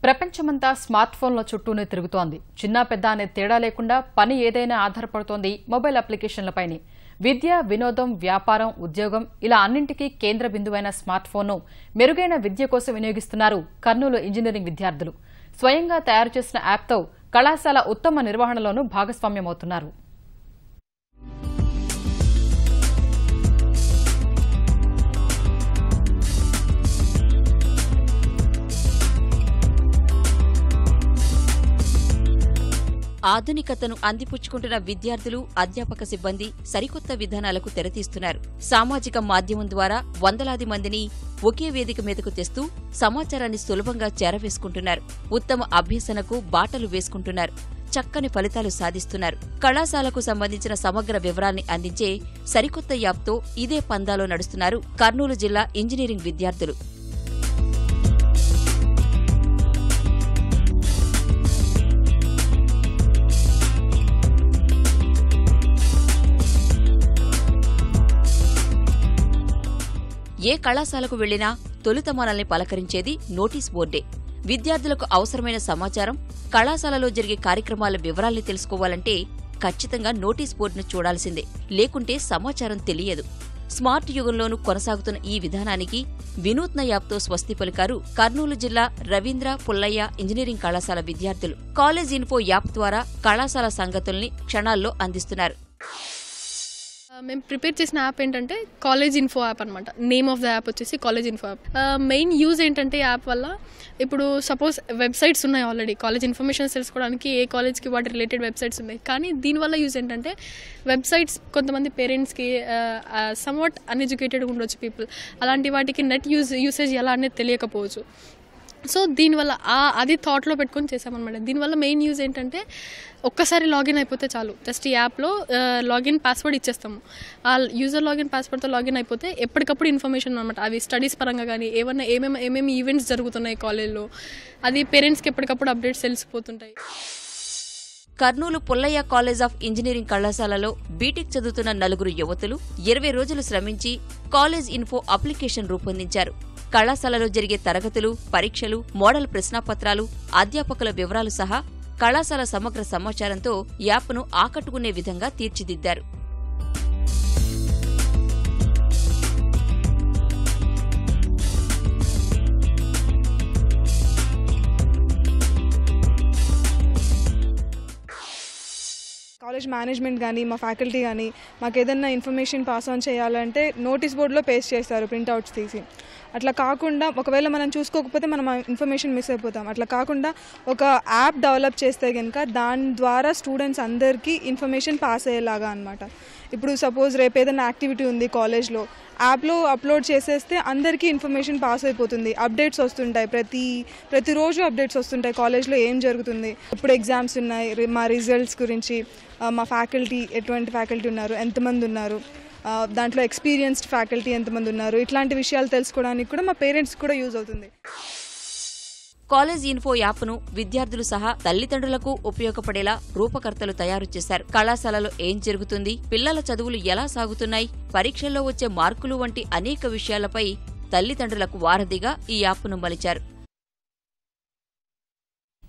ప్రపంచమంతా స్మార్ట్ ఫోన్ల చుట్టూనే తిరుగుతోంది. చిన్న పెద్ద అనే తేడా లేకుండా పని ఏదైనా ఆధారపడుతోంది మొబైల్ అప్లికేషన్లపైనే. విద్య, వినోదం, వ్యాపారం, ఉద్యోగం ఇలా అన్నింటికీ కేంద్ర బిందువైన స్మార్ట్ ఫోన్ను మెరుగైన విద్య కోసం వినియోగిస్తున్నారు కర్నూలు ఇంజనీరింగ్ విద్యార్థులు. స్వయంగా తయారు చేసిన యాప్తో కళాశాల ఉత్తమ నిర్వహణలోనూ భాగస్వామ్యమవుతున్నారు. ఆధునికతను అందిపుచ్చుకుంటున్న విద్యార్థులు, అధ్యాపక సిబ్బంది సరికొత్త విధానాలకు తెరతీస్తున్నారు. సామాజిక మాధ్యమం ద్వారా వందలాది మందిని ఒకే వేదిక మీదకు తెస్తూ సమాచారాన్ని సులభంగా చేరవేసుకుంటున్నారు. ఉత్తమ అభ్యసనకు బాటలు వేసుకుంటున్నారు. చక్కని ఫలితాలు సాధిస్తున్నారు. కళాశాలకు సంబంధించిన సమగ్ర వివరాల్ని అందించే సరికొత్త యాప్తో ఇదే పందాలో నడుస్తున్నారు కర్నూలు జిల్లా ఇంజనీరింగ్ విద్యార్థులు. ఏ కళాశాలకు వెళ్లినా తొలుత మనల్ని పలకరించేది నోటీస్ బోర్డే. విద్యార్థులకు అవసరమైన సమాచారం, కళాశాలలో జరిగే కార్యక్రమాల వివరాల్ని తెలుసుకోవాలంటే ఖచ్చితంగా నోటీస్ బోర్డును చూడాల్సిందే. లేకుంటే సమాచారం తెలియదు. స్మార్ట్ యుగంలోనూ కొనసాగుతున్న ఈ విధానానికి వినూత్న యాప్తో స్వస్తి పలికారు కర్నూలు జిల్లా రవీంద్ర పుల్లయ్య ఇంజనీరింగ్ కళాశాల విద్యార్థులు. కాలేజ్ ఇన్ఫో యాప్ ద్వారా కళాశాల సంగతుల్ని క్షణాల్లో అందిస్తున్నారు. మేము ప్రిపేర్ చేసిన యాప్ ఏంటంటే కాలేజ్ ఇన్ఫో యాప్ అనమాట. నేమ్ ఆఫ్ ద యాప్ వచ్చేసి college info app. Main use ఏంటంటే యాప్ వల్ల ఇప్పుడు సపోజ్ వెబ్సైట్స్ ఉన్నాయి ఆల్రెడీ, కాలేజ్ ఇన్ఫర్మేషన్ తెలుసుకోవడానికి ఏ కాలేజ్కి వాటి రిలేటెడ్ వెబ్సైట్స్ ఉన్నాయి. కానీ దీనివల్ల యూజ్ ఏంటంటే వెబ్సైట్స్ కొంతమంది పేరెంట్స్కి సమ్వాట్ అన్ఎడ్యుకేటెడ్గా ఉండొచ్చు పీపుల్, అలాంటి వాటికి నెట్ యూసేజ్ ఎలా అనేది తెలియకపోవచ్చు. సో దీనివల్ల అది థాట్లో పెట్టుకొని చేసామన్నమాట. దీనివల్ల మెయిన్ యూజ్ ఏంటంటే ఒక్కసారి లాగిన్ అయిపోతే చాలు. జస్ట్ ఈ యాప్లో లాగిన్ పాస్వర్డ్ ఇచ్చేస్తాము. ఆ యూజర్ లాగిన్ పాస్వర్డ్తో లాగిన్ అయిపోతే ఎప్పటికప్పుడు ఇన్ఫర్మేషన్ అనమాట. అవి స్టడీస్ పరంగా కానీ ఏమన్నా ఏమేమి ఈవెంట్స్ జరుగుతున్నాయి కాలేజ్లో, అది పేరెంట్స్కి ఎప్పటికప్పుడు అప్డేట్స్ తెలిసిపోతుంటాయి. Kurnool Pullaiah college of engineering కళాశాలలో బీటెక్ చదువుతున్న నలుగురు యువతులు 20 రోజులు శ్రమించి కాలేజ్ ఇన్ఫో అప్లికేషన్ రూపొందించారు. కళాశాలలో జరిగే తరగతులు, పరీక్షలు, మోడల్ ప్రశ్నాపత్రాలు, అధ్యాపకుల వివరాలు సహా కళాశాల సమగ్ర సమాచారంతో యాప్ను ఆకట్టుకునే విధంగా తీర్చిదిద్దారు. కాలేజ్ మేనేజ్మెంట్ కానీ మా ఫ్యాకల్టీ కానీ మాకు ఏదైనా ఇన్ఫర్మేషన్ పాస్ ఆన్ చేయాలంటే నోటీస్ బోర్డులో పేస్ట్ చేస్తారు ప్రింట్అవుట్స్ తీసి. అట్లా కాకుండా ఒకవేళ మనం చూసుకోకపోతే మనం ఇన్ఫర్మేషన్ మిస్ అయిపోతాం. అట్లా కాకుండా ఒక యాప్ డెవలప్ చేస్తే కనుక దాని ద్వారా స్టూడెంట్స్ అందరికీ ఇన్ఫర్మేషన్ పాస్ అయ్యేలాగా అనమాట. ఇప్పుడు సపోజ్ రేపు ఏదైనా యాక్టివిటీ ఉంది కాలేజ్లో, యాప్లో అప్లోడ్ చేసేస్తే అందరికీ ఇన్ఫర్మేషన్ పాస్ అయిపోతుంది. అప్డేట్స్ వస్తుంటాయి, ప్రతిరోజు అప్డేట్స్ వస్తుంటాయి కాలేజ్లో ఏం జరుగుతుంది, ఇప్పుడు ఎగ్జామ్స్ ఉన్నాయి, మా రిజల్ట్స్ గురించి, మా ఫ్యాకల్టీ ఎటువంటి ఫ్యాకల్టీ ఉన్నారు, ఎంతమంది ఉన్నారు, దాంట్లో ఎక్స్పీరియన్స్డ్ ఫ్యాకల్టీ ఎంతమంది ఉన్నారు, ఇట్లాంటి విషయాలు తెలుసుకోవడానికి కూడా మా పేరెంట్స్ కూడా యూజ్ అవుతుంది. కాలేజ్ ఇన్ఫో యాప్ను విద్యార్థులు సహా తల్లిదండ్రులకు ఉపయోగపడేలా రూపకర్తలు తయారు చేశారు. కళాశాలలో ఏం జరుగుతుంది, పిల్లల చదువులు ఎలా సాగుతున్నాయి, పరీక్షల్లో వచ్చే మార్కులు వంటి అనేక విషయాలపై తల్లిదండ్రులకు వారధిగా ఈ యాప్ను మలిచారు.